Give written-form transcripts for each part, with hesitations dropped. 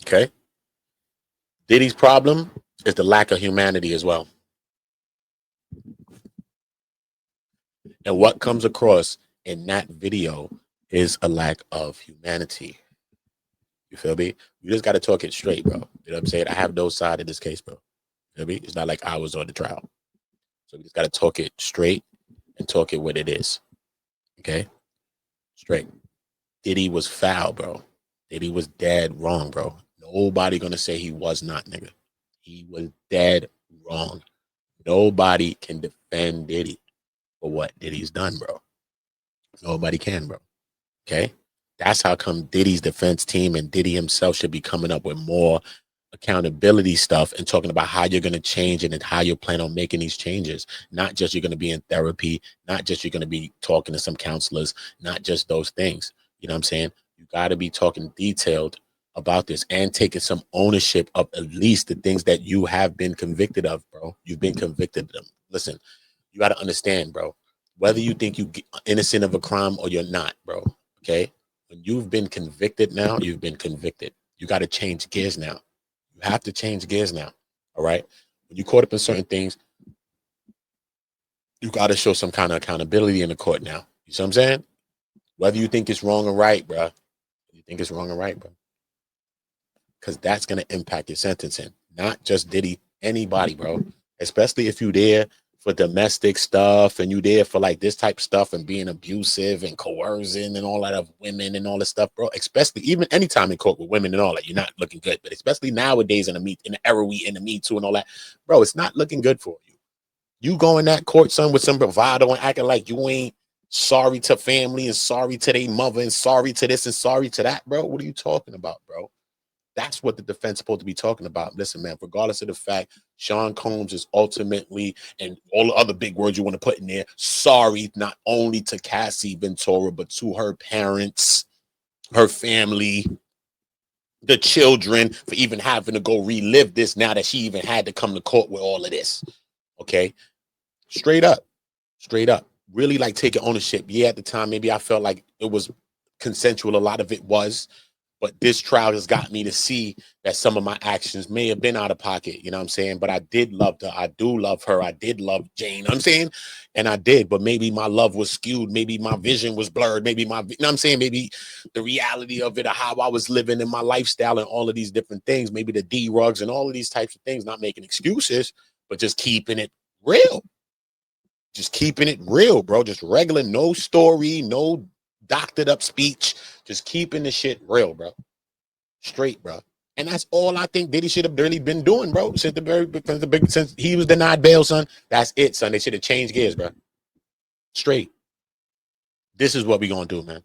Okay. Diddy's problem is the lack of humanity as well. And what comes across in that video is a lack of humanity. You feel me? You just got to talk it straight, bro. You know what I'm saying? I have no side in this case, bro. You feel me? It's not like I was on the trial. So we just got to talk it straight and talk it what it is. Okay? Straight. Diddy was foul, bro. Diddy was dead wrong, bro. Nobody gonna say he was not, nigga. He was dead wrong. Nobody can defend Diddy for what Diddy's done, bro. Nobody can, bro. Okay? That's how come Diddy's defense team and Diddy himself should be coming up with more accountability stuff and talking about how you're going to change it and how you plan on making these changes. Not just you're going to be in therapy, not just you're going to be talking to some counselors, not just those things. You know what I'm saying? You got to be talking detailed about this and taking some ownership of at least the things that you have been convicted of, bro. You've been convicted of them. Listen, you got to understand, bro, whether you think you innocent of a crime or you're not, bro. Okay? When you've been convicted now, you've been convicted. You got to change gears now. You have to change gears now. All right. When you caught up in certain things, you got to show some kind of accountability in the court now. You see what I'm saying? Whether you think it's wrong or right, bro. You think it's wrong or right, bro. Because that's going to impact your sentencing. Not just Diddy, anybody, bro. Especially if you there for domestic stuff and you there for like this type of stuff and being abusive and coercing and all that of women and all this stuff, bro. Especially even anytime in court with women and all that, you're not looking good. But especially nowadays in the era we in the Me Too and all that, bro, it's not looking good for you. You go in that court, son, with some bravado and acting like you ain't sorry to family and sorry to their mother and sorry to this and sorry to that, bro. What are you talking about, bro? That's what the defense is supposed to be talking about. Listen, man, regardless of the fact, Sean Combs is ultimately, and all the other big words you want to put in there, sorry, not only to Cassie Ventura, but to her parents, her family, the children, for even having to go relive this now that she even had to come to court with all of this. Okay? Straight up. Straight up. Really like taking ownership. Yeah, at the time, maybe I felt like it was consensual. A lot of it was. But this trial has got me to see that some of my actions may have been out of pocket, you know what I'm saying? But I did love her. I do love her. I did love Jane, you know what I'm saying? And I did, but maybe my love was skewed. Maybe my vision was blurred. Maybe you know what I'm saying? Maybe the reality of it, or how I was living in my lifestyle and all of these different things, maybe the D-rugs and all of these types of things, not making excuses, but just keeping it real. Just keeping it real, bro. Just regular, no story, no doctored up speech, just keeping the shit real, bro. Straight, bro. And that's all I think Diddy should have really been doing, bro. Since he was denied bail, son. That's it, son. They should have changed gears, bro. Straight. This is what we gonna do, man.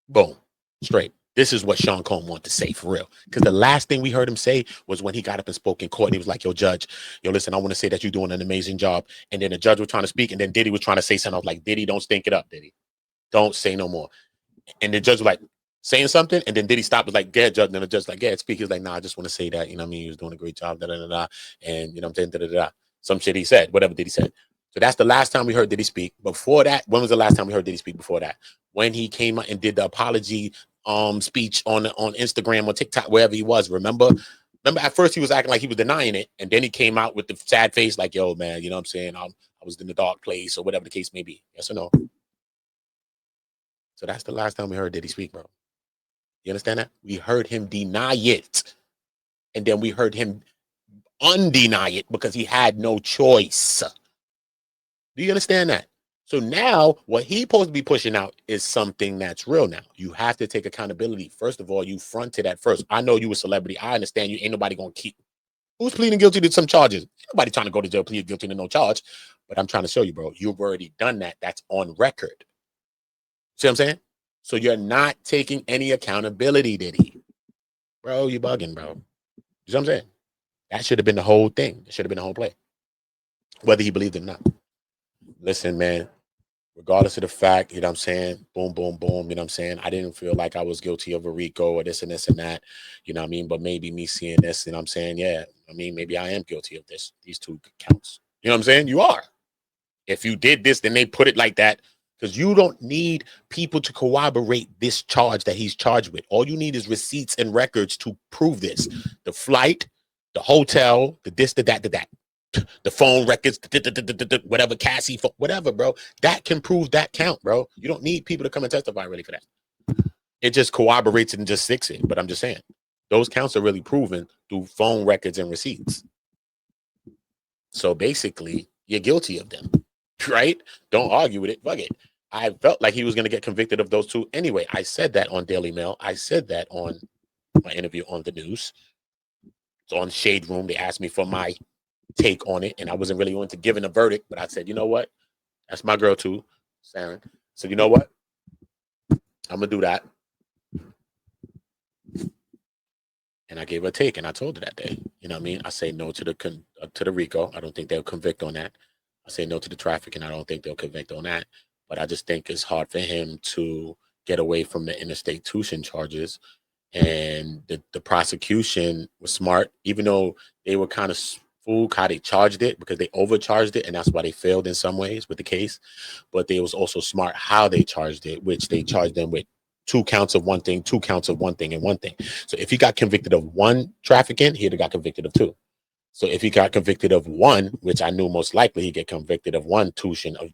Boom. Straight. This is what Sean Combs wanted to say for real. Because the last thing we heard him say was when he got up and spoke in court. And he was like, yo, judge, yo, listen, I want to say that you're doing an amazing job. And then the judge was trying to speak, and then Diddy was trying to say something. I was like, Diddy, don't stink it up, Diddy. Don't say no more. And the judge was like, saying something, and then Diddy stopped, was like, "Get judge," and the judge like, "Yeah, speak." He was like, "Nah, I just want to say that, you know what I mean? He was doing a great job, da da da da." And you know what I'm saying, da da da. Some shit he said, whatever Diddy said. So that's the last time we heard Diddy speak. Before that, when was the last time we heard Diddy speak before that? When he came out and did the apology speech on Instagram or TikTok, wherever he was. Remember at first he was acting like he was denying it, and then he came out with the sad face, like, "Yo, man, you know what I'm saying? I was in the dark place," or whatever the case may be. Yes or no? So that's the last time we heard Diddy speak, bro. You understand that? We heard him deny it. And then we heard him undeny it because he had no choice. Do you understand that? So now what he's supposed to be pushing out is something that's real now. You have to take accountability. First of all, you fronted at first. I know you a celebrity. I understand you. Ain't nobody going to keep. Who's pleading guilty to some charges? Ain't nobody trying to go to jail, plead guilty to no charge. But I'm trying to show you, bro. You've already done that. That's on record. See what I'm saying? So you're not taking any accountability, Diddy. Bro, you bugging, bro. You know what I'm saying? That should have been the whole thing. That should have been the whole play. Whether he believed it or not. Listen, man, regardless of the fact, you know what I'm saying? Boom, boom, boom. You know what I'm saying? I didn't feel like I was guilty of a RICO or this and this and that. You know what I mean? But maybe me seeing this, you know what I'm saying? Yeah, I mean, maybe I am guilty of this. These two counts. You know what I'm saying? You are. If you did this, then they put it like that. Because you don't need people to corroborate this charge that he's charged with. All you need is receipts and records to prove this. The flight, the hotel, the this, the that, the phone records, whatever, Cassie, whatever, bro. That can prove that count, bro. You don't need people to come and testify really for that. It just corroborates it and just sticks it. But I'm just saying, those counts are really proven through phone records and receipts. So basically, you're guilty of them, right? Don't argue with it. Fuck it. I felt like he was going to get convicted of those two anyway. I said that on Daily Mail. I said that on my interview on the news. It's on Shade Room. They asked me for my take on it, and I wasn't really going to give a verdict, but I said, you know what? That's my girl too, Sharon. So you know what? I'm going to do that. And I gave her a take, and I told her that day. You know what I mean? I say no to the RICO. I don't think they'll convict on that. I say no to the trafficking. I don't think they'll convict on that. But I just think it's hard for him to get away from the interstate tuition charges. And the prosecution was smart, even though they were kind of fooled how they charged it, because they overcharged it, and that's why they failed in some ways with the case. But they was also smart how they charged it, which they charged them with 2 counts of one thing, 2 counts of one thing, and one thing. So if he got convicted of 1 trafficking, he'd have got convicted of 2. So if he got convicted of 1, which I knew most likely he'd get convicted of 1 tuition of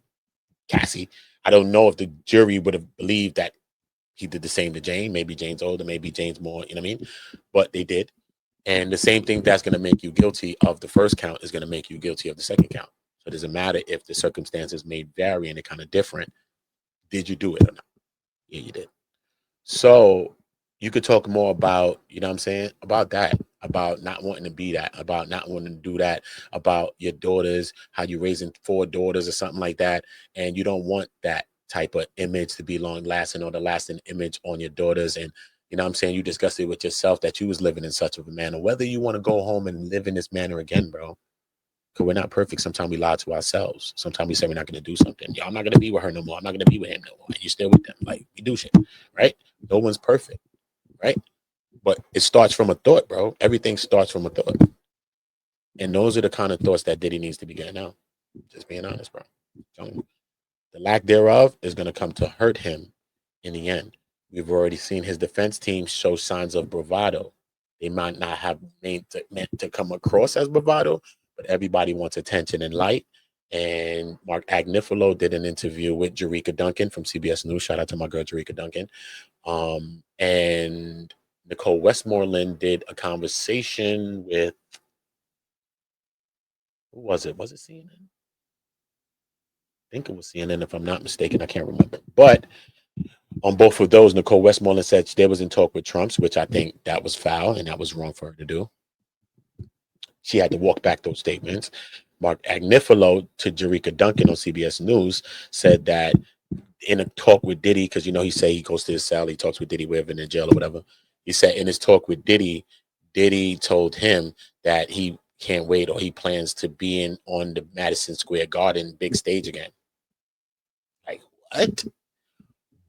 Cassie, I don't know if the jury would have believed that he did the same to Jane. Maybe Jane's older, maybe Jane's more, you know what I mean? But they did. And the same thing that's going to make you guilty of the first count is going to make you guilty of the second count. So it doesn't matter if the circumstances may vary and they're kind of different. Did you do it or not? Yeah, you did. So you could talk more about, you know what I'm saying, about that, about not wanting to be that, about not wanting to do that, about your daughters, how you're raising 4 daughters or something like that. And you don't want that type of image to be long lasting, or the lasting image on your daughters. And, you know what I'm saying, you discussed it with yourself that you was living in such of a manner, whether you want to go home and live in this manner again, bro. Because we're not perfect. Sometimes we lie to ourselves. Sometimes we say we're not going to do something. Yo, I'm not going to be with her no more. I'm not going to be with him no more. And you're still with them. Like, we do shit, right? No one's perfect, right? But it starts from a thought, bro. Everything starts from a thought. And those are the kind of thoughts that Diddy needs to be getting out. Just being honest, bro. The lack thereof is going to come to hurt him in the end. We've already seen his defense team show signs of bravado. They might not have meant to come across as bravado, but everybody wants attention and light. And Mark Agnifilo did an interview with Jerika Duncan from CBS News. Shout out to my girl, Jerika Duncan. And Nicole Westmoreland did a conversation with, who was it? Was it CNN? I think it was CNN, if I'm not mistaken. I can't remember. But on both of those, Nicole Westmoreland said they was in talk with Trump's, which I think that was foul and that was wrong for her to do. She had to walk back those statements. Mark Agnifilo to Jerika Duncan on CBS News said that in a talk with Diddy, because, you know, he said he goes to his cell, he talks with Diddy, wherever in jail or whatever. He said in his talk with Diddy, Diddy told him that he can't wait, or he plans to be in on the Madison Square Garden big stage again. Like, what?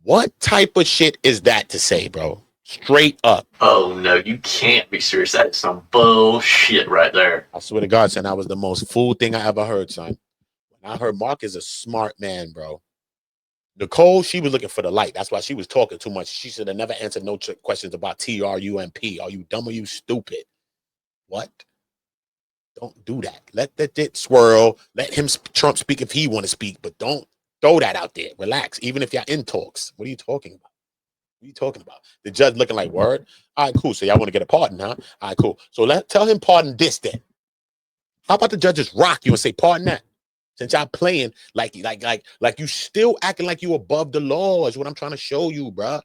What type of shit is that to say, bro? Straight up. Oh no, you can't be serious. That's some bullshit right there. I swear to God, son, that was the most fool thing I ever heard, son. When I heard Mark is a smart man, bro. Nicole, she was looking for the light. That's why she was talking too much. She should have never answered no questions about TRUMP. Are you dumb or you stupid? What? Don't do that. Let that shit swirl. Let him Trump speak if he want to speak, but don't throw that out there. Relax. Even if y'all in talks. What are you talking about? What are you talking about? The judge looking like, word? All right, cool. So y'all want to get a pardon, huh? All right, cool. So tell him pardon this then. How about the judges rock you and say pardon that? Since y'all playing like you still acting like you above the law is what I'm trying to show you, bruh.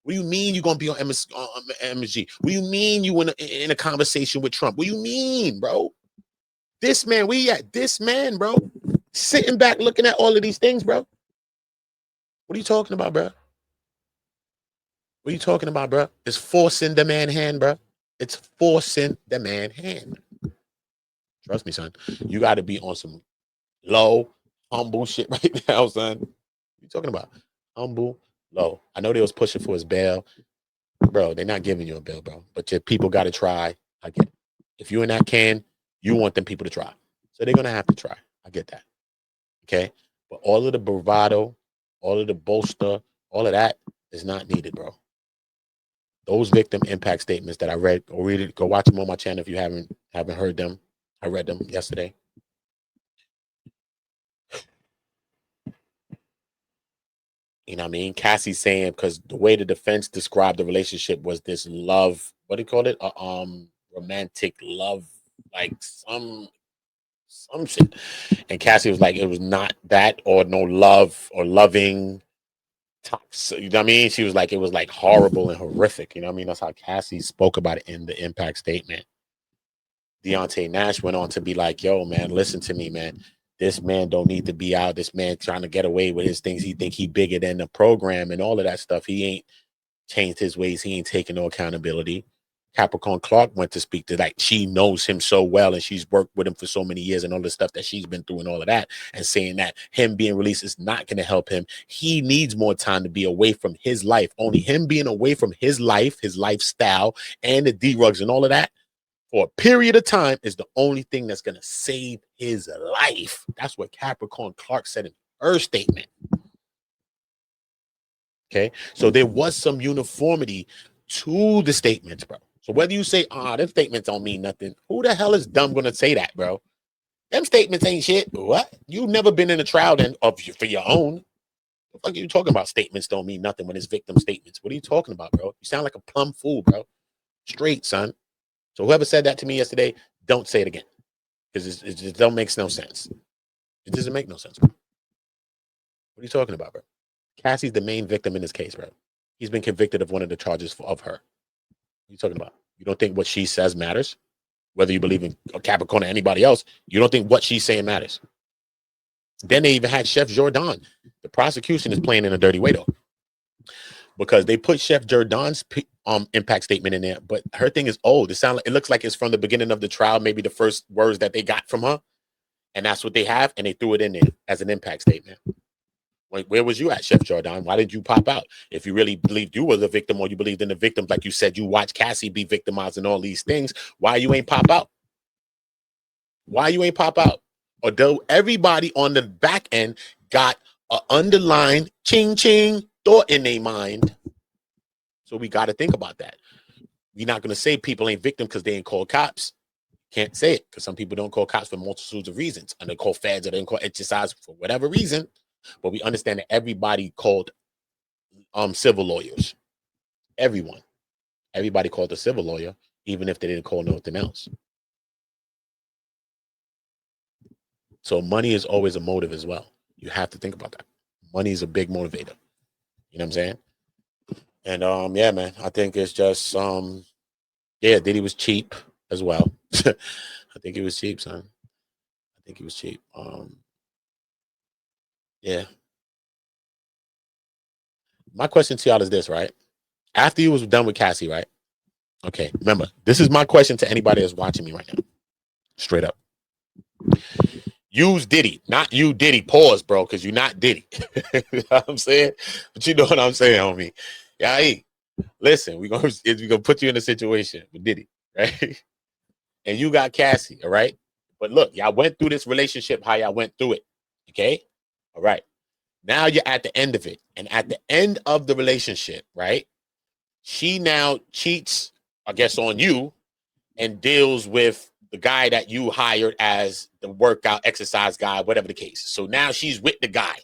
What do you mean you're gonna be on MSG? What do you mean you in a conversation with Trump? What do you mean, bro? This man, this man, bro, sitting back looking at all of these things, bro. What are you talking about, bro? What are you talking about, bro? It's forcing the man hand, bro. It's forcing the man hand. Trust me, son. You got to be on some low, humble shit right now, son. What are you talking about? Humble, low. I know they was pushing for his bail. Bro, they're not giving you a bail, bro. But your people got to try. I get it. If you're in that can, you want them people to try. So they're going to have to try. I get that. Okay? But all of the bravado, all of the bolster, all of that is not needed, bro. Those victim impact statements that I read, or read it, go watch them on my channel if you haven't heard them. I read them yesterday. You know what I mean? Cassie's saying, because the way the defense described the relationship was this love, what do you call it? Romantic love, like some shit. And Cassie was like, it was not that, or no love or loving. You know what I mean? She was like, it was like horrible and horrific. You know what I mean? That's how Cassie spoke about it in the impact statement. Deontay Nash went on to be like, yo, man, listen to me, man. This man don't need to be out. This man trying to get away with his things. He think he bigger than the program and all of that stuff. He ain't changed his ways. He ain't taking no accountability. Capricorn Clark went to speak to, like, she knows him so well and she's worked with him for so many years and all the stuff that she's been through and all of that, and saying that him being released is not going to help him. He needs more time to be away from his life. Only him being away from his life, his lifestyle, and the D-Rugs and all of that for a period of time is the only thing that's going to save his life. That's what Capricorn Clark said in her statement. Okay, so there was some uniformity to the statements, bro. So whether you say, them statements don't mean nothing, who the hell is dumb going to say that, bro? Them statements ain't shit. What? You've never been in a trial for your own. What the fuck are you talking about? Statements don't mean nothing when it's victim statements. What are you talking about, bro? You sound like a plumb fool, bro. Straight, son. So whoever said that to me yesterday, don't say it again. Because it just don't make no sense. It doesn't make no sense, bro. What are you talking about, bro? Cassie's the main victim in this case, bro. He's been convicted of one of the charges of her. What are you talking about? You don't think what she says matters? Whether you believe in Capricorn or anybody else, you don't think what she's saying matters. Then they even had Chef Jordan. The prosecution is playing in a dirty way, though, because they put Chef Jordan's impact statement in there, but her thing is old. It looks like it's from the beginning of the trial, maybe the first words that they got from her, and that's what they have, and they threw it in there as an impact statement. Where was you at, Chef Jordan? Why did you pop out? If you really believed you were the victim, or you believed in the victims, like you said, you watched Cassie be victimized and all these things, why you ain't pop out? Why you ain't pop out? Although everybody on the back end got an underlined ching ching thought in their mind. So we got to think about that. We're not going to say people ain't victims because they ain't called cops. Can't say it because some people don't call cops for multitudes of reasons. And they call feds or they don't call exercise for whatever reason. But we understand that everybody called civil lawyers. Everybody called a civil lawyer, even if they didn't call nothing else. So money is always a motive as well. You have to think about that. Money is a big motivator. You know what I'm saying? And yeah, man, I think it's just Diddy was cheap as well. I think he was cheap, son. I think he was cheap. Yeah. My question to y'all is this, right? After you was done with Cassie, right? Okay, remember, this is my question to anybody that's watching me right now. Straight up. Use Diddy, not you Diddy. Pause, bro, because you're not Diddy. You know what I'm saying? But you know what I'm saying, homie. Yeah, hey, listen, we're gonna put you in a situation with Diddy, right? And you got Cassie, all right? But look, y'all went through this relationship, how y'all went through it. Okay? All right. Now you're at the end of it. And at the end of the relationship, right? She now cheats, I guess, on you and deals with the guy that you hired as the workout exercise guy, whatever the case. So now she's with the guy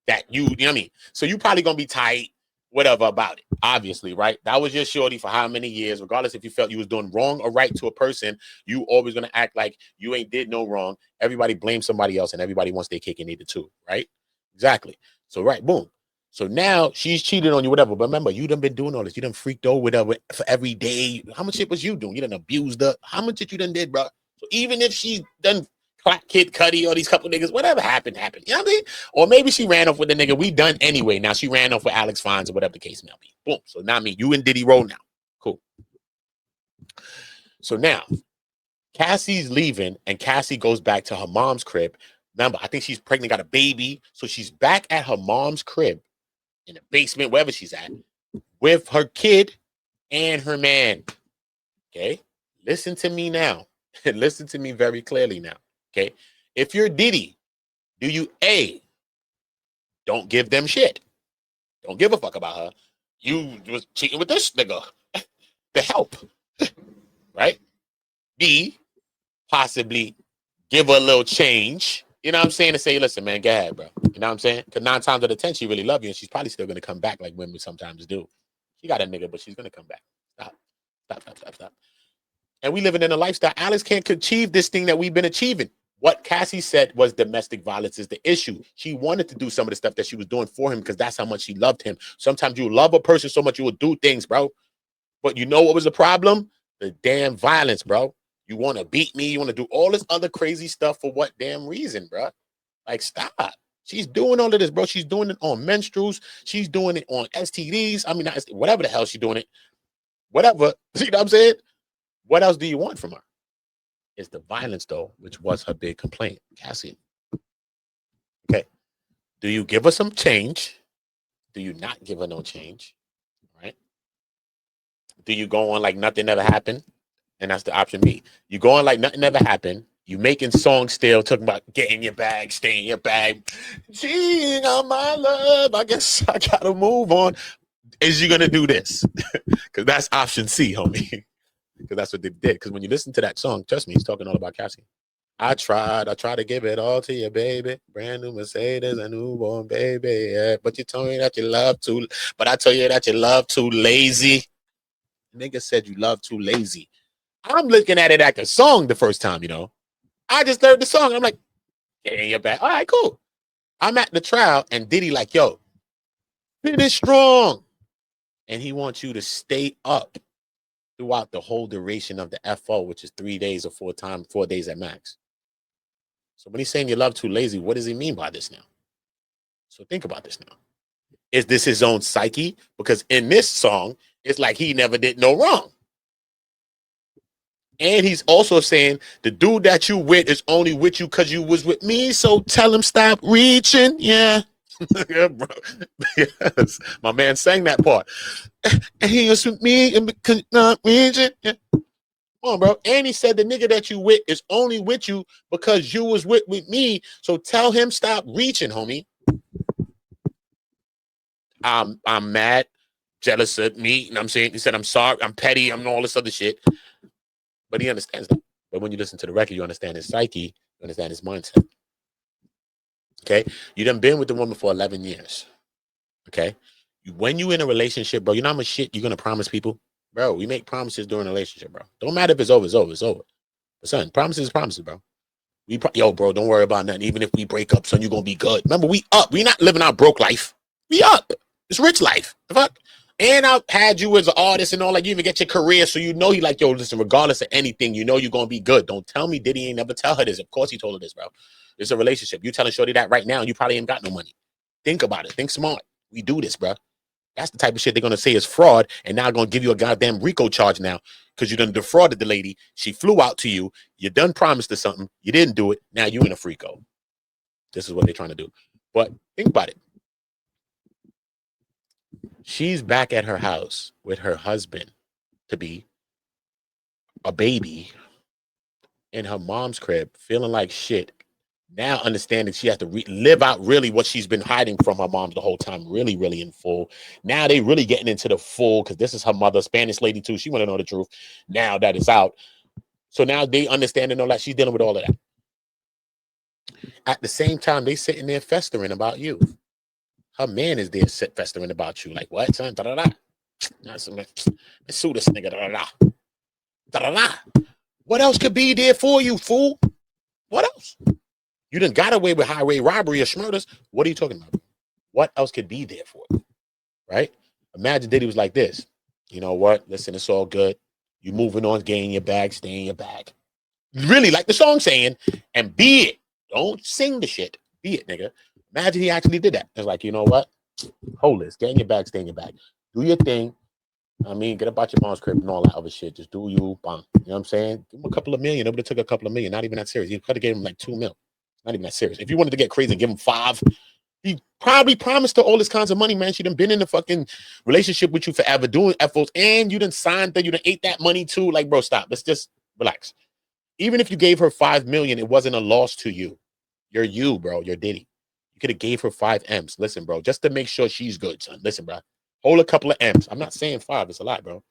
that you know what I mean? So you probably gonna be tight, whatever about it, obviously, right? That was your shorty for how many years, regardless if you felt you was doing wrong or right to a person, you always gonna act like you ain't did no wrong. Everybody blames somebody else and everybody wants their cake and eat it too, right? Exactly. So right, boom. So now she's cheated on you, whatever. But remember, you done been doing all this. You done freaked over with her for every day. How much shit was you doing? You done abused her. How much shit you done did, bro? So even if she done Kid Cudi or these couple niggas, whatever happened. You know what I mean? Or maybe she ran off with the nigga. We done anyway. Now she ran off with Alex Fines or whatever the case may be. Boom. So now you and Diddy roll now. Cool. So now Cassie's leaving and Cassie goes back to her mom's crib. Remember, I think she's pregnant, got a baby. So she's back at her mom's crib in the basement, wherever she's at, with her kid and her man. Okay? Listen to me now. Listen to me very clearly now. Okay? If you're Diddy, do you A, don't give them shit. Don't give a fuck about her. You was cheating with this nigga. The help, right? B, possibly give her a little change. You know what I'm saying? To say, listen, man, go ahead, bro. You know what I'm saying? Because 9 times out of 10, she really love you, and she's probably still going to come back like women sometimes do. She got a nigga, but she's going to come back. Stop. And we living in a lifestyle. Alex can't achieve this thing that we've been achieving. What Cassie said was domestic violence is the issue. She wanted to do some of the stuff that she was doing for him because that's how much she loved him. Sometimes you love a person so much you will do things, bro. But you know what was the problem? The damn violence, bro. You want to beat me. You want to do all this other crazy stuff for what damn reason, bro? Like, stop. She's doing all of this, bro. She's doing it on menstruals. She's doing it on STDs. I mean, whatever the hell she's doing it. Whatever. You know what I'm saying? What else do you want from her? It's the violence, though, which was her big complaint. Cassie. Okay. Do you give her some change? Do you not give her no change? Right? Do you go on like nothing ever happened? And that's the option B. You go on like nothing ever happened. You making songs still, talking about get in your bag, stay in your bag. Cheating on my love. I guess I gotta move on. Is you gonna do this? Because that's option C, homie. Because that's what they did. Because when you listen to that song, trust me, he's talking all about Cassie. I tried to give it all to you, baby. Brand new Mercedes, a newborn baby. Yeah. But you told me that you love too. But I told you that you love too lazy. Nigga said you love too lazy. I'm looking at it like a song the first time, you know. I just heard the song. I'm like, yeah, in your back. All right, cool. I'm at the trial, and Diddy like, yo, finish strong. And he wants you to stay up throughout the whole duration of the FO, which is 3 days or 4 days at max. So when he's saying you love too lazy, what does he mean by this now? So think about this now. Is this his own psyche? Because in this song, it's like he never did no wrong. And he's also saying the dude that you with is only with you because you was with me. So tell him stop reaching. Yeah. Yeah, bro. Yes. My man sang that part. And he was with me and because not reaching. Yeah. Come on, bro. And he said the nigga that you with is only with you because you was with me. So tell him stop reaching, homie. I'm mad, jealous of me. You know what I'm saying? He said, I'm sorry, I'm petty, I'm all this other shit. But he understands that. But when you listen to the record, you understand his psyche, you understand his mindset. Okay? You done been with the woman for 11 years. Okay? When you in a relationship, bro, you know how much shit you're going to promise people? Bro, we make promises during a relationship, bro. Don't matter if it's over, it's over, it's over. But son, promises, bro. Yo, bro, don't worry about nothing. Even if we break up, son, you're going to be good. Remember, we up. We not living our broke life. We up. It's rich life. The fuck? And I've had you as an artist and all, like, you even get your career, so you know he like, yo, listen, regardless of anything, you know you're going to be good. Don't tell me Diddy ain't never tell her this. Of course he told her this, bro. It's a relationship. You telling Shorty that right now, and you probably ain't got no money. Think about it. Think smart. We do this, bro. That's the type of shit they're going to say is fraud, and now going to give you a goddamn RICO charge now because you done defrauded the lady. She flew out to you. You done promised her something. You didn't do it. Now you in a FRICO. This is what they're trying to do. But think about it. She's back at her house with her husband to be, a baby, in her mom's crib, feeling like shit. Now understanding she has to live out really what she's been hiding from her mom the whole time, really, really in full. Now they really getting into the full, because this is her mother, Spanish lady too. She want to know the truth now that it's out. So now they understand and know that she's dealing with all of that. At the same time, they sitting there festering about you. Her man is there festering about you. Like, what, son? Da-da-da. Let's sue this nigga. Da-da-da. Da-da-da. What else could be there for you, fool? What else? You done got away with highway robbery or schmurders. What are you talking about? What else could be there for you? Right? Imagine Diddy was like this. You know what? Listen, it's all good. You moving on, get in your bag, stay in your bag. Really, like the song saying, and be it. Don't sing the shit. Be it, nigga. Imagine he actually did that. It's like, you know what? Hold this. Get in your bag, stay in your bag. Do your thing. I mean, get about your mom's crib and all that other shit. Just do you, bang. You know what I'm saying? Give him a couple of million. Nobody took a couple of million. Not even that serious. You could have gave him like 2 mil. Not even that serious. If you wanted to get crazy, give him 5. He probably promised her all this kinds of money, man. She done been in a fucking relationship with you forever, doing FOs, and you done signed that, you done ate that money too. Like, bro, stop. Let's just relax. Even if you gave her 5 million, it wasn't a loss to you. You're you, bro. You're Diddy. You could have gave her 5 M's. Listen, bro, just to make sure she's good, son. Listen, bro. Hold a couple of M's. I'm not saying 5. It's a lot, bro.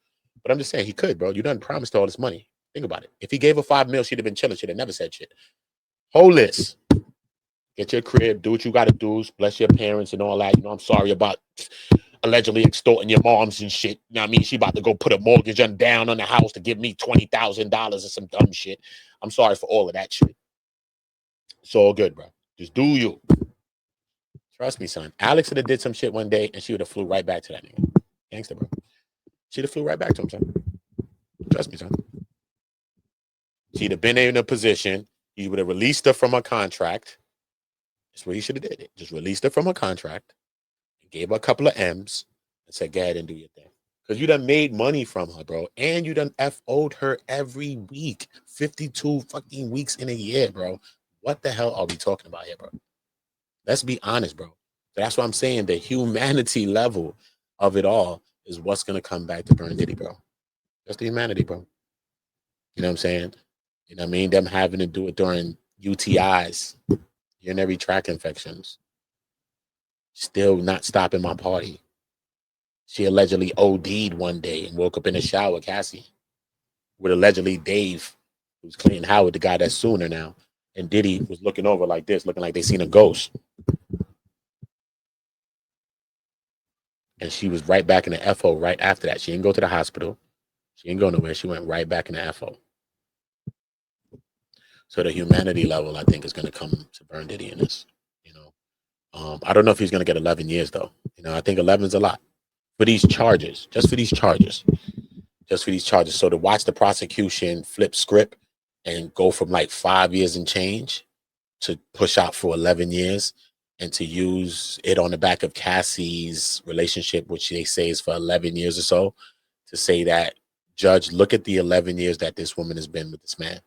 But I'm just saying he could, bro. You done promised all this money. Think about it. If he gave her 5 mil, she'd have been chilling. She'd have never said shit. Hold this. Get your crib. Do what you got to do. Bless your parents and all that. You know, I'm sorry about allegedly extorting your moms and shit. You know what I mean? She about to go put a mortgage down on the house to give me $20,000 or some dumb shit. I'm sorry for all of that shit. It's all good, bro. Just do you. Trust me, son. Alex would have did some shit one day and she would have flew right back to that nigga. Gangster, bro. She'd have flew right back to him, son. Trust me, son. She'd have been in a position. He would have released her from her contract. That's what he should have did. It. Just released her from her contract. Gave her a couple of M's and said, go ahead and do your thing. Because you done made money from her, bro. And you done FO'd her every week. 52 fucking weeks in a year, bro. What the hell are we talking about here, bro? Let's be honest, bro. That's what I'm saying. The humanity level of it all is what's going to come back to burn Diddy, bro. That's the humanity, bro. You know what I'm saying? You know what I mean? Them having to do it during UTIs, urinary tract infections. Still not stopping my party. She allegedly OD'd one day and woke up in the shower, Cassie, with allegedly Dave, who's Clayton Howard, the guy that's suing her now. And Diddy was looking over like this, looking like they seen a ghost. And she was right back in the FO right after that. She didn't go to the hospital. She didn't go nowhere. She went right back in the FO. So the humanity level, I think, is going to come to burn Diddy in this. You know, I don't know if he's going to get 11 years, though. You know, I think 11 is a lot. For these charges, just for these charges. So to watch the prosecution flip script and go from like 5 years and change to push out for 11 years and to use it on the back of Cassie's relationship, which they say is for 11 years or so, to say that, Judge, look at the 11 years that this woman has been with this man.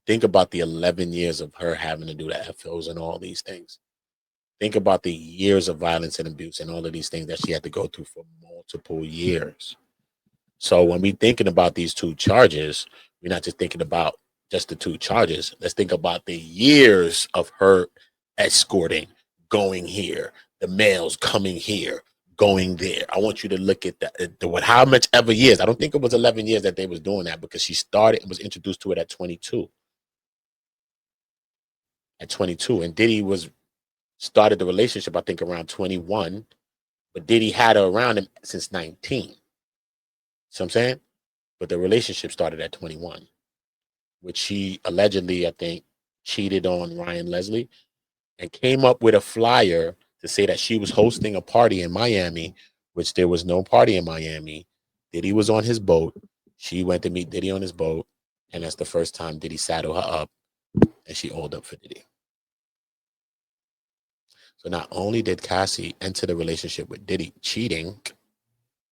Think about the 11 years of her having to do the FOs and all these things. Think about the years of violence and abuse and all of these things that she had to go through for multiple years. So when we're thinking about these two charges, we're not just thinking about just the two charges. Let's think about the years of her escorting, going here, the males coming here, going there. I want you to look at how much ever years. I don't think it was 11 years that they was doing that because she started and was introduced to it at 22. At 22. And Diddy started the relationship, I think, around 21. But Diddy had her around him since 19. So I'm saying? But the relationship started at 21, which she allegedly, I think, cheated on Ryan Leslie and came up with a flyer to say that she was hosting a party in Miami, which there was no party in Miami. Diddy was on his boat. She went to meet Diddy on his boat. And that's the first time Diddy saddled her up and she oiled up for Diddy. So not only did Cassie enter the relationship with Diddy cheating,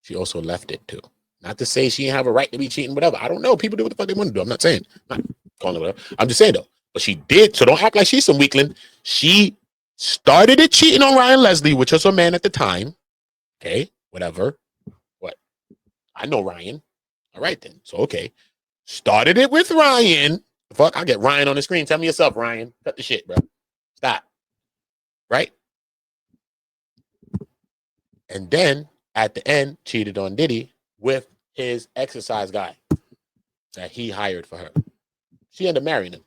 she also left it too. Not to say she didn't have a right to be cheating, whatever. I don't know. People do what the fuck they want to do. I'm not saying. I'm not calling it whatever. I'm just saying though. But she did. So don't act like she's some weakling. She started it cheating on Ryan Leslie, which was her man at the time. Okay, whatever. What? I know Ryan. All right then. So okay. Started it with Ryan. Fuck, I'll get Ryan on the screen. Tell me yourself, Ryan. Cut the shit, bro. Stop. Right? And then at the end, cheated on Diddy with his exercise guy that he hired for her. She ended up marrying him.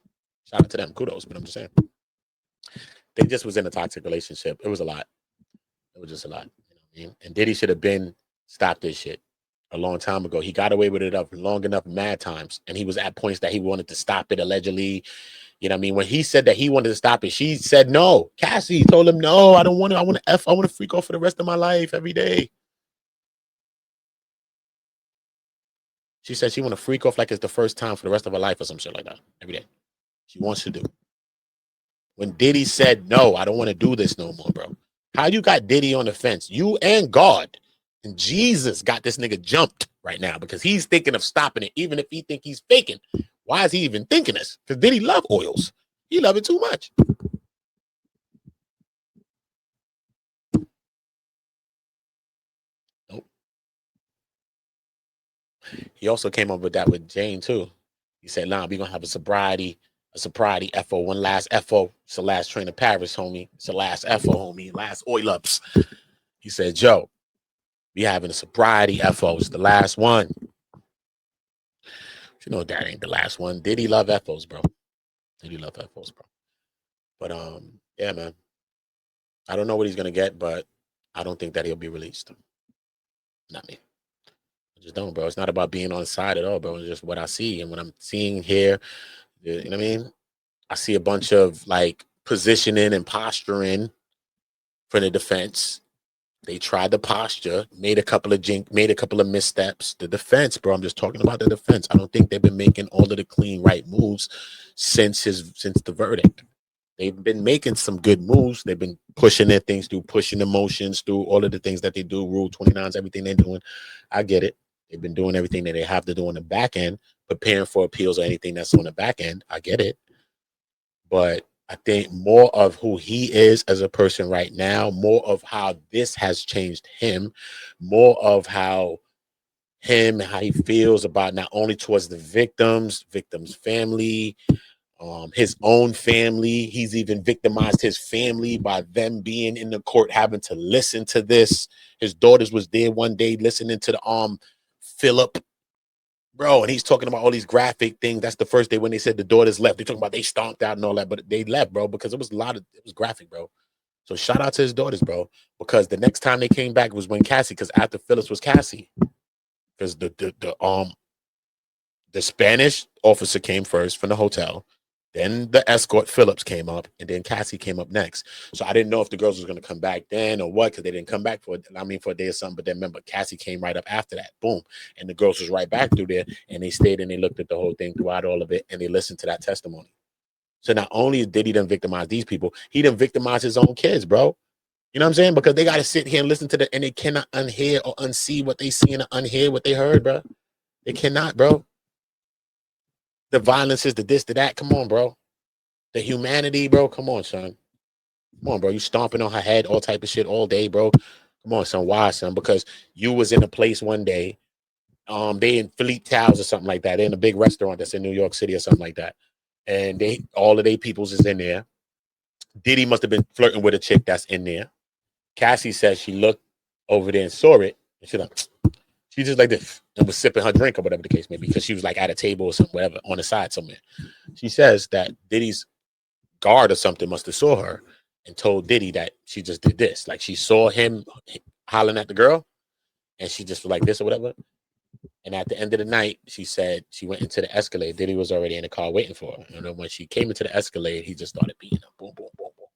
Shout out to them. Kudos, but I'm just saying. They just was in a toxic relationship. It was a lot. It was just a lot. You know what I mean? And Diddy should have been stopped this shit a long time ago. He got away with it up long enough, mad times. And he was at points that he wanted to stop it allegedly. You know what I mean? When he said that he wanted to stop it, she said no. Cassie told him, no, I don't want to. I want to freak off for the rest of my life every day. She said she want to freak off like it's the first time for the rest of her life or some shit like that every day. She wants to do. When Diddy said, no, I don't want to do this no more, bro. How you got Diddy on the fence? You and God and Jesus got this nigga jumped right now because he's thinking of stopping it, even if he think he's faking. Why is he even thinking this? Because Diddy love oils. He love it too much. Nope. He also came up with that with Jane too. He said, nah, we're going to have a a sobriety FO, one last FO. It's the last train to Paris, homie. It's the last FO, homie. Last oil ups. He said, Joe, we having a sobriety FO. It's the last one. You know that ain't the last one. Diddy love FOs, bro. Diddy love FOs, bro. But yeah, man. I don't know what he's gonna get, but I don't think that he'll be released. Not me. I just don't, bro. It's not about being on side at all, bro. It's just what I see. And what I'm seeing here, you know what I mean? I see a bunch of like positioning and posturing for the defense. They tried the posture, made a couple of missteps. The defense, bro. I'm just talking about the defense. I don't think they've been making all of the clean right moves since the verdict. They've been making some good moves. They've been pushing their things through, pushing emotions through, all of the things that they do, Rule 29s, everything they're doing. I get it. They've been doing everything that they have to do on the back end, preparing for appeals or anything that's on the back end. I get it. But I think more of who he is as a person right now, more of how this has changed him, more of how he feels about not only towards the victims' family, his own family. He's even victimized his family by them being in the court, having to listen to this. His daughters was there one day listening to the Philip, bro, and he's talking about all these graphic things. That's the first day when they said the daughters left. They talking about they stomped out and all that, but they left, bro, because it was graphic, bro. So shout out to his daughters, bro, because the next time they came back was when Cassie, because after Phillips was Cassie, because the Spanish officer came first from the hotel. Then the escort Phillips came up, and then Cassie came up next. So I didn't know if the girls was going to come back then or what, because they didn't come back for a day or something. But then remember, Cassie came right up after that. Boom. And the girls was right back through there, and they stayed and they looked at the whole thing throughout all of it, and they listened to that testimony. So not only did he done victimize these people, he done victimize his own kids, bro. You know what I'm saying? Because they got to sit here and listen to and they cannot unhear or unsee what they see and unhear what they heard, bro. They cannot, bro. The violence is the this, the that. Come on, bro. The humanity, bro. Come on, son. Come on, bro. You stomping on her head, all type of shit all day, bro. Come on, son. Why, son? Because you was in a place one day. They in Philippe Towers or something like that. They're in a big restaurant that's in New York City or something like that. And all of their peoples is in there. Diddy must have been flirting with a chick that's in there. Cassie says she looked over there and saw it. And she just like this and was sipping her drink or whatever the case may be, because she was like at a table or something, whatever, on the side somewhere. She says that Diddy's guard or something must have saw her and told Diddy that she just did this. Like she saw him hollering at the girl and she just was like this or whatever. And at the end of the night, she said she went into the Escalade. Diddy was already in the car waiting for her. And then when she came into the Escalade, he just started beating her. Boom, boom, boom, boom.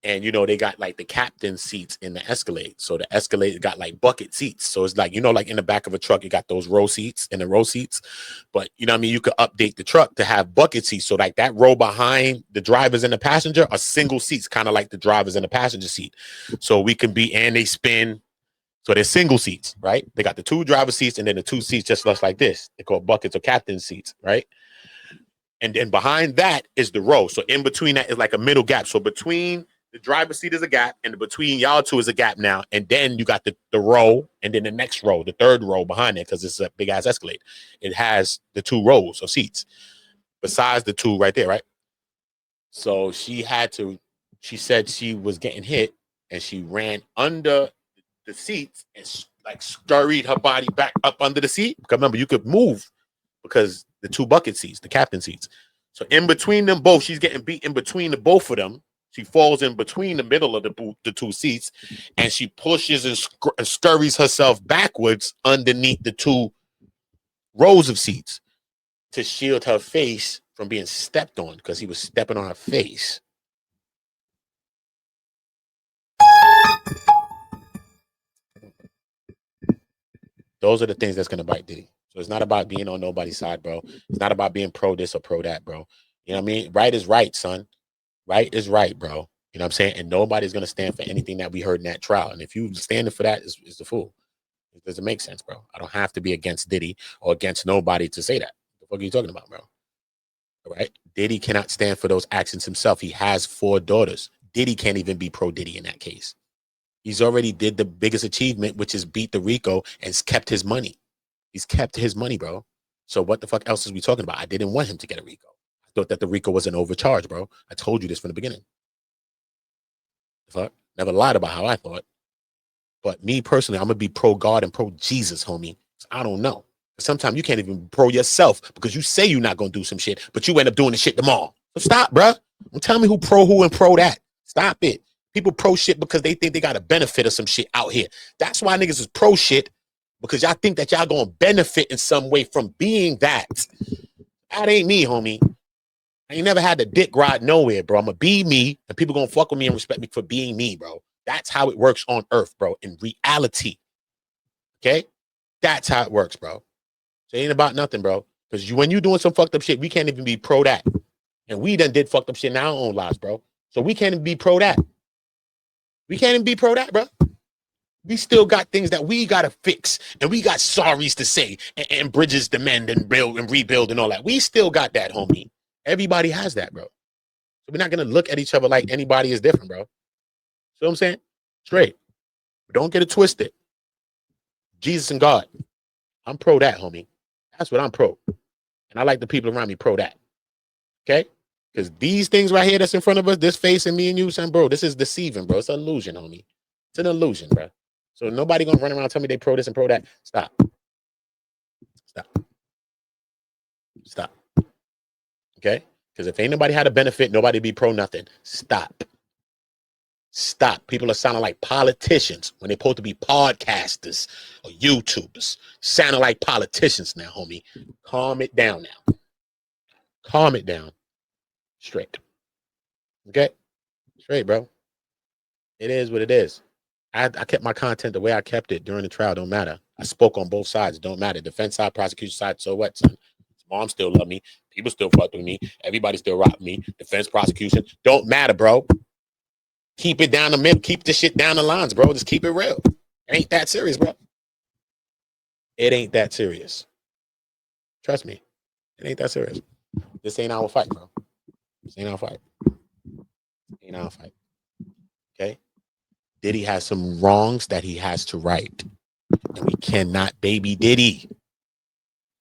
And, they got like the captain seats in the Escalade. So the Escalade got like bucket seats. So it's like, like in the back of a truck, you got those row seats and the row seats. But, you know what I mean? You could update the truck to have bucket seats. So like that row behind the drivers and the passenger are single seats, kind of like the drivers and the passenger seat. So we can and they spin. So they're single seats, right? They got the two driver seats and then the two seats just like this. They're called buckets or captain seats, right? And then behind that is the row. So in between that is like a middle gap. So between the driver's seat is a gap, and between y'all two is a gap now. And then you got the row, and then the next row, the third row behind it, because it's a big ass Escalade. It has the two rows of seats besides the two right there, right? So she said she was getting hit, and she ran under the seats and like scurried her body back up under the seat. Because remember, you could move because the two bucket seats, the captain seats. So in between them both, she's getting beat in between the both of them. She falls in between the middle of the two seats, and she pushes and scurries herself backwards underneath the two rows of seats to shield her face from being stepped on, because he was stepping on her face. Those are the things that's going to bite Diddy. So it's not about being on nobody's side, bro. It's not about being pro this or pro that, bro. You know what I mean? Right is right, son. Right is right, bro. You know what I'm saying? And nobody's going to stand for anything that we heard in that trial. And if you standing for that, is the fool. It doesn't make sense, bro. I don't have to be against Diddy or against nobody to say that. What the fuck are you talking about, bro? All right? Diddy cannot stand for those actions himself. He has 4 daughters. Diddy can't even be pro Diddy in that case. He's already did the biggest achievement, which is beat the RICO and kept his money. He's kept his money, bro. So what the fuck else is we talking about? I didn't want him to get a RICO. thought that the RICO was an overcharge, bro. I told you this from the beginning. Fuck. Never lied about how I thought. But me personally, I'm going to be pro God and pro Jesus, homie. I don't know. Sometimes you can't even be pro yourself because you say you're not going to do some shit, but you end up doing the shit tomorrow. So stop, bro. Don't tell me who and pro that. Stop it. People pro shit because they think they got a benefit of some shit out here. That's why niggas is pro shit, because y'all think that y'all going to benefit in some way from being that. That ain't me, homie. I ain't never had the dick ride nowhere, bro. I'm going to be me, and people going to fuck with me and respect me for being me, bro. That's how it works on earth, bro, in reality. Okay? That's how it works, bro. So it ain't about nothing, bro. Because when you doing some fucked up shit, we can't even be pro that. And we done did fucked up shit in our own lives, bro. So we can't even be pro that. We can't even be pro that, bro. We still got things that we got to fix. And we got sorries to say. And bridges to mend and build and rebuild and all that. We still got that, homie. Everybody has that, bro. So we're not going to look at each other like anybody is different, bro. See what I'm saying? Straight. But don't get it twisted. Jesus and God. I'm pro that, homie. That's what I'm pro. And I like the people around me pro that. Okay? Because these things right here that's in front of us, this face and me and you, son, bro, this is deceiving, bro. It's an illusion, homie. It's an illusion, bro. So nobody gonna run around and tell me they pro this and pro that. Stop. Stop. Stop. Okay? Because if ain't nobody had a benefit, nobody be pro nothing. Stop. Stop. People are sounding like politicians when they're supposed to be podcasters or YouTubers. Sounding like politicians now, homie. Calm it down now. Calm it down. Straight. Okay? Straight, bro. It is what it is. I kept my content the way I kept it during the trial. Don't matter. I spoke on both sides. Don't matter. Defense side, prosecution side. So what, son? Mom still love me. People still fuck with me. Everybody still rock me. Defense, prosecution. Don't matter, bro. Keep it down the middle. Keep the shit down the lines, bro. Just keep it real. It ain't that serious, bro. It ain't that serious. Trust me. It ain't that serious. This ain't our fight, bro. This ain't our fight. Ain't our fight. Okay? Diddy has some wrongs that he has to right. And we cannot baby Diddy.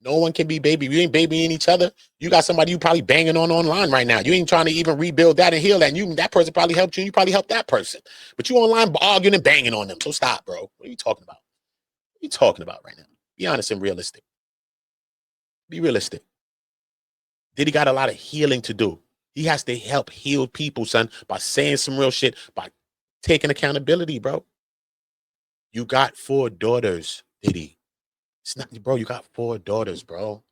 No one can be baby. You ain't babying each other. You got somebody you probably banging on online right now. You ain't trying to even rebuild that and heal that. And that person probably helped you. You probably helped that person. But you online arguing and banging on them. So stop, bro. What are you talking about? What are you talking about right now? Be honest and realistic. Be realistic. Diddy got a lot of healing to do. He has to help heal people, son, by saying some real shit, by taking accountability, bro. You got 4 daughters, Diddy. It's not, bro, you got 4 daughters, bro.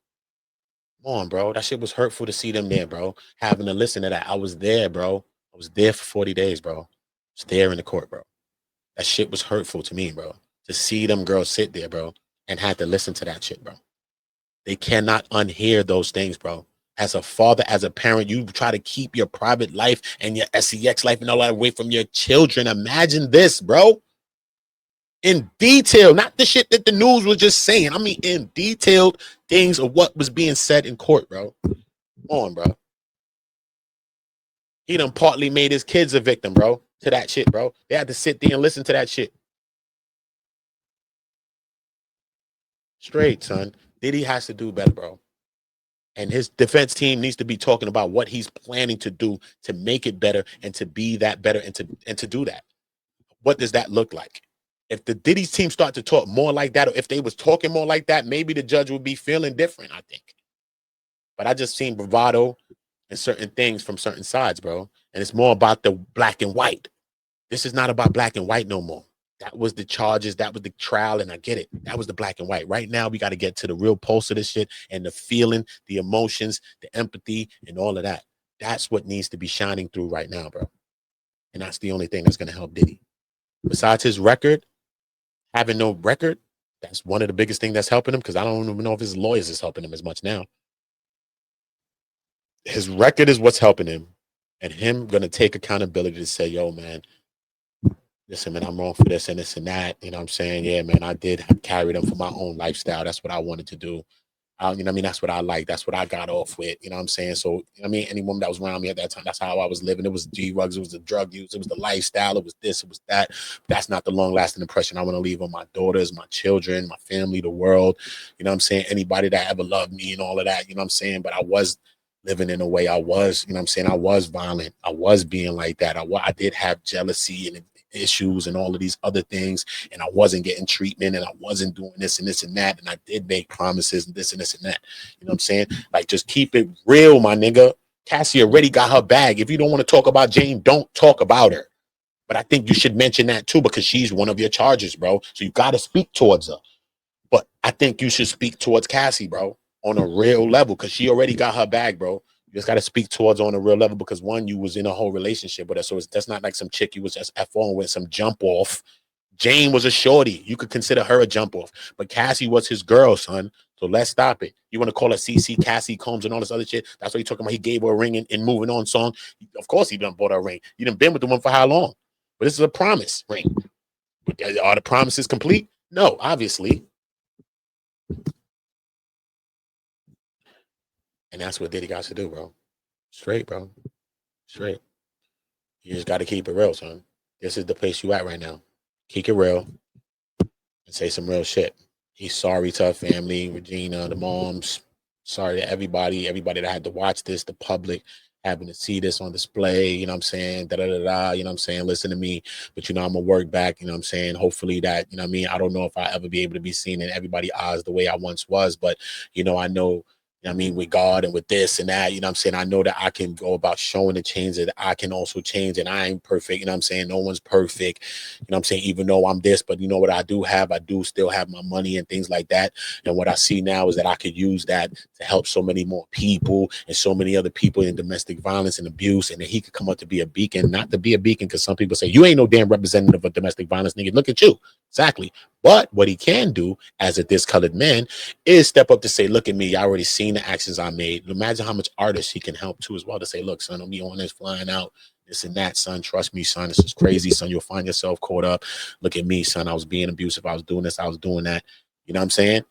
Come on, bro. That shit was hurtful to see them there, bro. Having to listen to that. I was there, bro. I was there for 40 days, bro. I was there in the court, bro. That shit was hurtful to me, bro. To see them girls sit there, bro, and had to listen to that shit, bro. They cannot unhear those things, bro. As a father, as a parent, you try to keep your private life and your sex life and all that away from your children. Imagine this, bro. In detail, not the shit that the news was just saying. I mean, in detailed things of what was being said in court, bro. Come on, bro. He done partly made his kids a victim, bro, to that shit, bro. They had to sit there and listen to that shit. Straight, son. Diddy has to do better, bro. And his defense team needs to be talking about what he's planning to do to make it better and to be that better and to do that. What does that look like? If the Diddy's team start to talk more like that, or if they was talking more like that, maybe the judge would be feeling different, I think. But I just seen bravado and certain things from certain sides, bro. And it's more about the black and white. This is not about black and white no more. That was the charges. That was the trial. And I get it. That was the black and white. Right now, we got to get to the real pulse of this shit and the feeling, the emotions, the empathy, and all of that. That's what needs to be shining through right now, bro. And that's the only thing that's going to help Diddy. Besides his record, having no record, that's one of the biggest things that's helping him, because I don't even know if his lawyers is helping him as much now. His record is what's helping him. And him going to take accountability to say, yo, man, listen, man, I'm wrong for this and this and that. You know what I'm saying? Yeah, man, I did carry them for my own lifestyle. That's what I wanted to do. You know what I mean? That's what I like. That's what I got off with. You know what I'm saying? So, I mean, any woman that was around me at that time, that's how I was living. It was G-Rugs. It was the drug use. It was the lifestyle. It was this. It was that. That's not the long-lasting impression I want to leave on my daughters, my children, my family, the world. You know what I'm saying? Anybody that ever loved me and all of that. You know what I'm saying? But I was living in a way I was, you know what I'm saying? I was violent. I was being like that. I did have jealousy and issues and all of these other things. And I wasn't getting treatment and I wasn't doing this and this and that. And I did make promises and this and this and that. You know what I'm saying? Like, just keep it real, my nigga. Cassie already got her bag. If you don't want to talk about Jane, don't talk about her. But I think you should mention that too, because she's one of your charges, bro. So you got to speak towards her. But I think you should speak towards Cassie, bro, on a real level, because she already got her bag, bro. You just got to speak towards her on a real level, because one, you was in a whole relationship with her. So that's not like some chick you was just F-on with, some jump off. Jane was a shorty. You could consider her a jump off. But Cassie was his girl, son. So let's stop it. You want to call her CC, Cassie Combs, and all this other shit? That's what you're talking about. He gave her a ring in Moving On song. Of course he done bought her a ring. You done been with the one for how long? But this is a promise ring. Are the promises complete? No, obviously. And that's what Diddy got to do, bro. Straight, bro. Straight. You just got to keep it real, son. This is the place you at right now. Keep it real and say some real shit. He's sorry to her family, Regina, the moms. Sorry to everybody that had to watch this, the public having to see this on display, you know what I'm saying? Da-da-da-da, you know what I'm saying? Listen to me. But, I'm going to work back, you know what I'm saying? Hopefully that, you know what I mean? I don't know if I ever be able to be seen in everybody's eyes the way I once was, but, I know, I mean, with God and with this and that, you know what I'm saying? I know that I can go about showing the change that I can also change, and I ain't perfect, you know what I'm saying? No one's perfect, you know what I'm saying? Even though I'm this, but you know what I do have? I do still have my money and things like that. And what I see now is that I could use that to help so many more people and so many other people in domestic violence and abuse. And then he could come up to be a beacon, not to be a beacon, because some people say, you ain't no damn representative of domestic violence, nigga. Look at you. Exactly. But what he can do as a discolored man is step up to say, look at me. I already seen the actions I made. Imagine how much artists he can help too as well, to say, look, son, I'm be on this flying out, this and that, son. Trust me, son. This is crazy, son. You'll find yourself caught up. Look at me, son. I was being abusive. I was doing this. I was doing that. You know what I'm saying?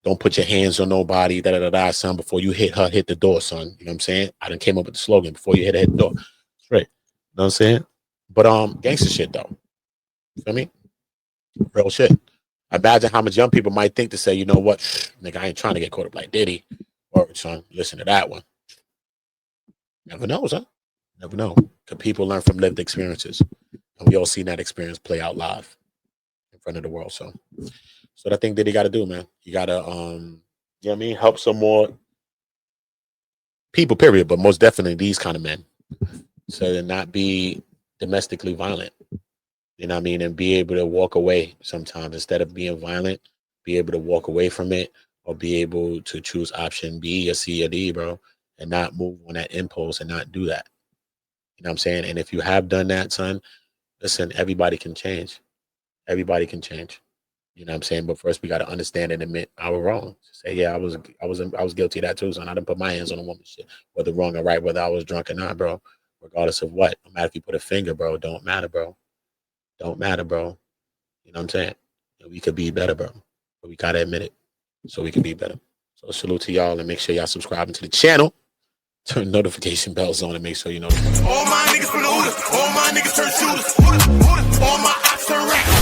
Don't put your hands on nobody, da-da-da-da, son. Before you hit her, hit the door, son. You know what I'm saying? I done came up with the slogan, before you hit her, hit the door. Straight. You know what I'm saying? But gangster shit, though. You feel me? Real shit. Imagine how much young people might think to say, you know what, nigga, I ain't trying to get caught up like Diddy. Or, son, listen to that one. Never know, son. Never know. Because people learn from lived experiences. And we all seen that experience play out live in front of the world. So that's what I think Diddy got to do, man. You got to, you know what I mean, help some more people, period. But most definitely these kind of men. So to not be domestically violent. You know what I mean? And be able to walk away sometimes. Instead of being violent, be able to walk away from it, or be able to choose option B or C or D, bro, and not move on that impulse and not do that. You know what I'm saying? And if you have done that, son, listen, everybody can change. Everybody can change. You know what I'm saying? But first we got to understand and admit I was wrong. Say, yeah, I was guilty of that too, son. I didn't put my hands on a woman's shit, whether wrong or right, whether I was drunk or not, bro. Regardless of what. No matter if you put a finger, bro, don't matter, bro. Don't matter, bro. You know what I'm saying? We could be better, bro. But we gotta admit it, so we can be better. So salute to y'all, and make sure y'all subscribing to the channel. Turn notification bells on and make sure you know. All my niggas from the Hooters, all my niggas turn shooters. All my ops turn rap.